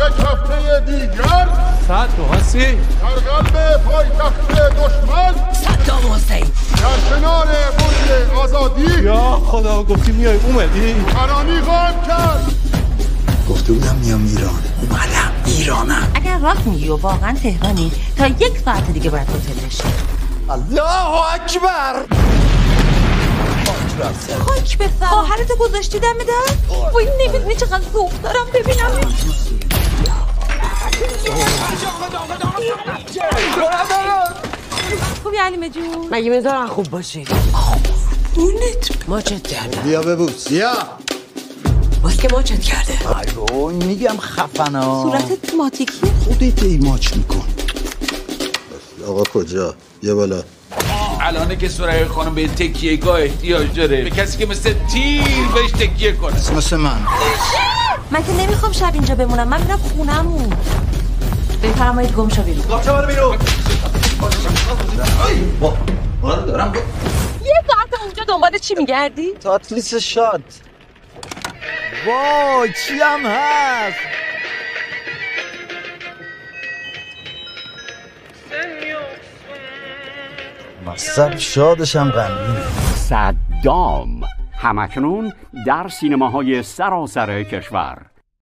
یک هفته دیگر سعد تو هستی؟ در قلب پایتخت دشمن صدام حسین در کنار برج آزادی یا خدا گفتی میای اومدی؟ ترانی خواهم کرد. گفته بودم میام ایران، اومدم ایرانم. اگر راست میگی و واقعا تهرانی تا 1 ساعت دیگه باید هتل بشی. الله اکبر. خاک به سر خواهرتو گذاشتی دم در؟ وای نمیدونی چقدر ذوق دارم ببینم. خوبی علیم جون؟ مگه میذارن خوب باشی؟ اونت ماچت کرده. بیا ببوس. بیا. باز که ماچت کرده. ایو میگم خفنا. صورتت ماتیکیه. خودت ماچ میکن. آقا کجا؟ بیا بالا. الانه که سرای خانم به تکیه گاه احتیاج داره، به کسی که مثل تیر بهش تکیه کنه. مثل من که نمیخوام شب اینجا بمونم، من میرم خونمون. بفرمایید گم شو بیرون. دارم یه ساعت اونجا دنبال چی میگردی؟ تاتلیس شاد. وای چی هم هست؟ مصب شادشم غمگینه. صدام همکنون در سینماهای سراسر کشور.